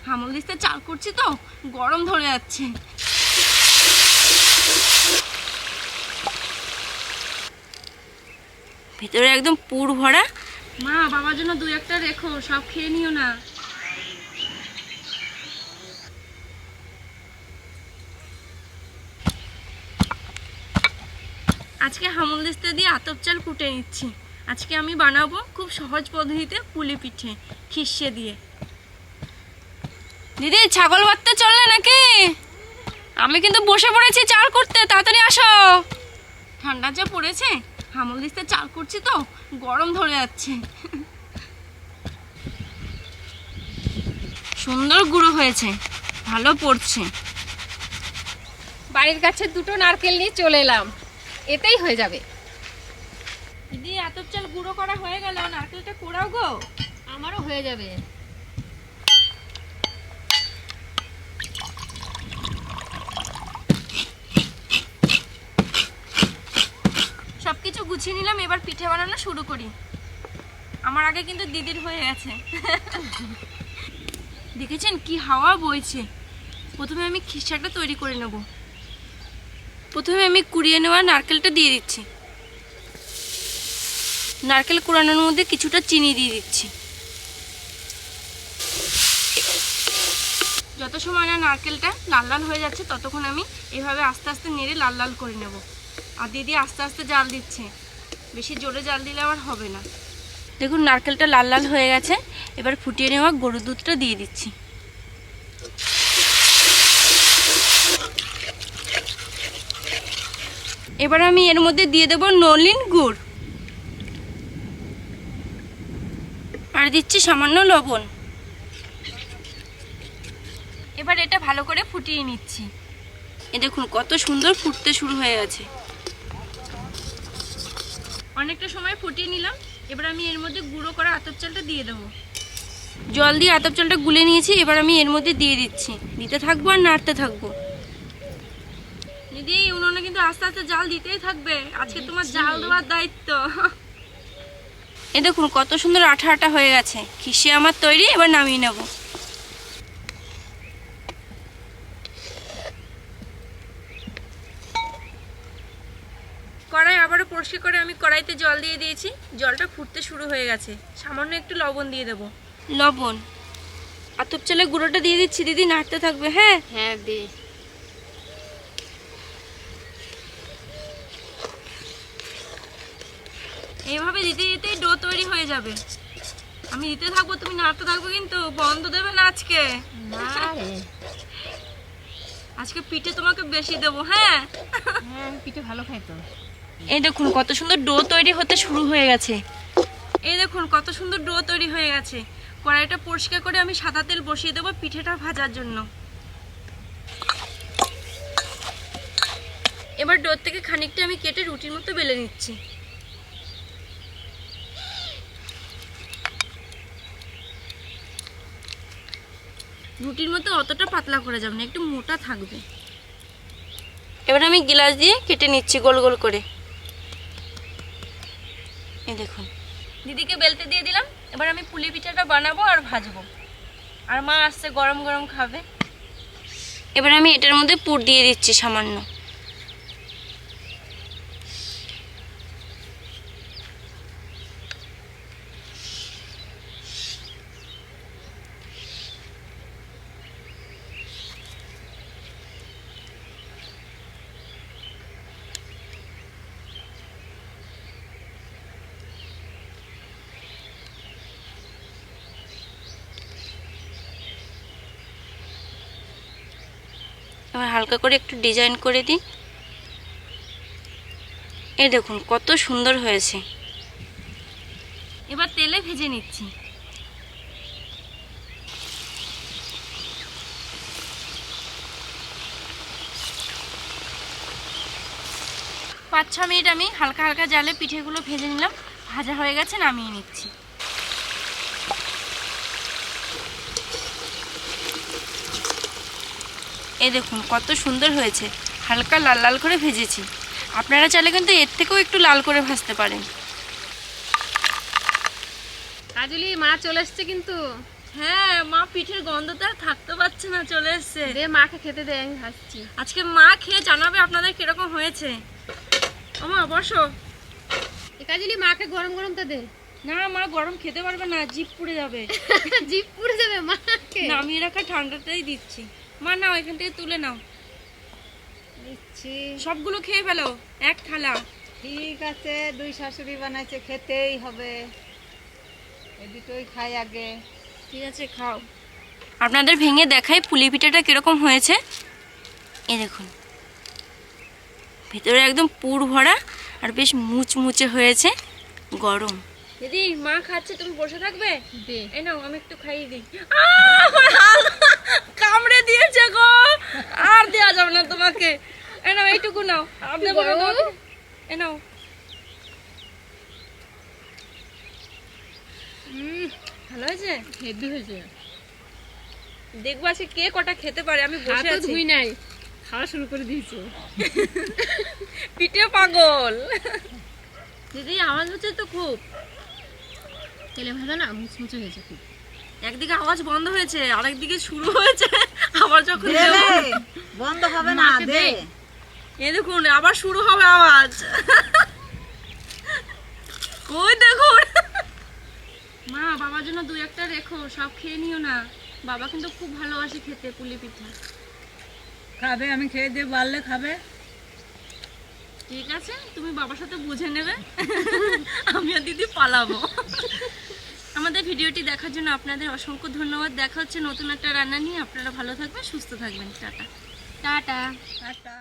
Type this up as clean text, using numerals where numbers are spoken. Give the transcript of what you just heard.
হামল দিস্তে চাল করছি তো গরম ধরে যাচ্ছে। ভিতরে একদম পুর ভরা। মা বাবার জন্য দুই একটা রেখো, সব খেয়ে নিও না। আজকে হামল দিস্তে দিয়ে আতপ চাল কুটে নিচ্ছি। আজকে আমি বানাবো খুব সহজ পদ্ধতিতে পুলি পিঠে খিসে দিয়ে। দিদি ছাগল বাঁধতে চললে নাকি? আমি কিন্তু বসে পড়েছি চাল করতে, তাড়াতাড়ি আসো। ঠান্ডা যা পড়েছে, হামল দিস্তে চাল করছি তো গরম ধরে যাচ্ছে। সুন্দর গুঁড়ো হয়েছে, ভালো পড়ছে। বাড়ির কাছে দুটো নারকেল নিয়ে চলে এলাম, এতেই হয়ে যাবে। দিদি আতপ চাল গুঁড়ো করা হয়ে গেল, নারকেলটা কোড়াও গো। আমারও হয়ে যাবে। সবকিছু গুছিয়ে নিলাম, এবার পিঠে বানানো শুরু করি। আমার আগে কিন্তু দিদির হয়ে গেছে। দেখেছেন কি হাওয়া বইছে। প্রথমে আমি খিসাটা তৈরি করে নেব। প্রথমে আমি কুড়িয়ে নেওয়া নারকেলটা দিয়ে দিচ্ছি। নারকেল কুড়ানোর মধ্যে কিছুটা চিনি দিয়ে দিচ্ছি। যত সময় না নারকেলটা লাল লাল হয়ে যাচ্ছে ততক্ষণ আমি এভাবে আস্তে আস্তে নেড়ে লাল লাল করে নেব। আর দিদি আস্তে আস্তে জাল দিচ্ছে, বেশি জোরে জাল দিলে আবার হবে না। দেখুন নারকেলটা লাল লাল হয়ে গেছে। এবার ফুটিয়ে নেওয়া গরুর দুধটা দিয়ে দিচ্ছি। এবার আমি এর মধ্যে দিয়ে দেব নলিন গুড়, আর দিচ্ছি সামান্য লবণ। এবার এটা ভালো করে ফুটিয়ে নিচ্ছি। এ দেখুন কত সুন্দর ফুটতে শুরু হয়ে গেছে। অনেকটা সময় ফুটিয়ে নিলাম। এবার আমি এর মধ্যে গুঁড়ো করা আতপ চালটা দিয়ে দেবো। জল দিয়ে আতপ চালটা গুলে নিয়েছি, এবার আমি এর মধ্যে দিয়ে দিচ্ছি। দিতে থাকবো আর নাড়তে থাকবো। দিদি উনুনে কিন্তু আস্তে আস্তে জাল দিতেই থাকবে, আজকে তোমার জাল দেওয়ার দায়িত্ব। এ দেখুন কত সুন্দর আঠা আঠা হয়ে গেছে। খিসে আমার তৈরি, এবার নামিয়ে নেব। কড়াই আবারও পরিষ্কার করে আমি কড়াইতে জল দিয়ে দিয়েছি। জলটা ফুটতে শুরু হয়ে গেছে। সামান্য একটু লবণ দিয়ে দেব। লবণ, আতপ চালের গুঁড়োটা দিয়ে দিচ্ছি। দিদি নাড়তে থাকবে। হ্যাঁ হ্যাঁ দে। এইভাবে দিতে দিতেই ডো তৈরি হয়ে যাবে। আমি দিতে থাকবো, তুমি নাড়তে থাকবো, কিন্তু বন্ধ দেবে না আজকে। আজকে পিঠে তোমাকে বেশি দেবো। হ্যাঁ হ্যাঁ, পিঠে ভালো খাই তো। এই দেখুন কত সুন্দর ডো তৈরি হতে শুরু হয়ে গেছে। এই দেখুন কত সুন্দর ডো তৈরি হয়ে গেছে। কড়াইটা পরিষ্কার করে আমি সাদা তেল বসিয়ে দেবো পিঠেটা ভাজার জন্য। এবার ডো থেকে খানিকটা আমি কেটে রুটির মতো বেলে নিচ্ছি। রুটির মতো অতটা পাতলা করে যাবে না, একটু মোটা থাকবে। এবার আমি গ্লাস দিয়ে কেটে নিচ্ছি গোল গোল করে। এই দেখুন দিদিকে বেলতে দিয়ে দিলাম। এবার আমি পুলি পিঠাটা বানাবো আর ভাজবো। আর মা আসছে গরম গরম খাবে। এবার আমি এটার মধ্যে পুর দিয়ে দিচ্ছি সামান্য। এবার হালকা করে একটু ডিজাইন করে দিই। এই দেখুন কত সুন্দর হয়েছে। এবার তেলে ভেজে নিচ্ছি। পাঁচ ছ মিনিট আমি হালকা হালকা জালে পিঠেগুলো ভেজে নিলাম। ভাজা হয়ে গেছে, নামিয়ে নিচ্ছি। এই দেখুন কত সুন্দর হয়েছে, হালকা লাল লাল করে ভেজেছি। আপনারা চাইলে কিন্তু এর থেকেও একটু লাল করে ভাজতে পারেন। কাজলি মা চলে এসছে কিন্তু। হ্যাঁ, মা পিঠের গন্ধটা আর থাকতে পারছে না, চলে এসছে। দে মাকে খেতে দে, আমি ভাজছি। আজকে মা খেয়ে জানাবে আপনাদের কিরকম হয়েছে। মা বসো। কাজলি মাকে গরম গরম তো দে। না, মা গরম খেতে পারবে না, জিভ পুড়ে যাবে। জিভ পুড়ে যাবে মাকে। নামিয়ে রাখা ঠান্ডাটাই দিচ্ছি। মা নাও, এখান থেকে তুলে নাও, দিচ্ছি। সবগুলো খেয়ে ফেলো এক থালা। ঠিক আছে, দুই শাশুড়ি বানাইছে, খেতেই হবে, এই দুটোই খাই আগে। ঠিক আছে, খাও। আপনাদের ভেঙে দেখাই পুলি পিঠাটা কিরকম হয়েছে। এই দেখুন, ভেতরে একদম পুর ভরা আর বেশ মুচমুচে হয়েছে, গরম। দিদি, মা খাচ্ছে, তুমি বসে থাকবে? দে। এই নাও, আমি একটু খাইয়ে দিই। কামড়ে দিয়েছে গো, আর দেওয়া যাবে না তোমাকে। এই নাও, এইটুকু নাও, আর দেবো না তোমাকে। এই নাও। ভালো হয়েছে? হেভি হয়েছে। দেখবো আজকে কে কটা খেতে পারে। আমি বসে হাতও আছি। ধুই নাই, খাওয়া শুরু করে দিয়েছো। পিঠে পাগল। দিদি, আওয়াজ হচ্ছে তো খুব। তেলে ভাজা না, মুচমুচে হয়েছে খুব। একদিকে আওয়াজ বন্ধ হয়েছে, আরেকদিকে শুরু হয়েছে। আবার যখন দে দেবো, রে, বন্ধ হবে না, মাকে দে। দে। এই দেখুন আবার শুরু হবে আওয়াজ। ওই দেখুন। মা, বাবার জন্য দুই একটা রেখো, সব খেয়ে নিও না। বাবা কিন্তু খুব ভালোবাসে খেতে পুলি পিঠা। খাবে, আমি খেয়ে দিয়ে বাড়লে খাবে। ঠিক আছে, তুমি বাবার সাথে বুঝে নেবে। আমি আর দিদি পালাবো। আমাদের ভিডিওটি দেখার জন্য আপনাদের অসংখ্য ধন্যবাদ। দেখা হচ্ছে নতুন একটা রান্না নিয়ে। আপনারা ভালো থাকবেন, সুস্থ থাকবেন। টাটা। টাটা। টাটা।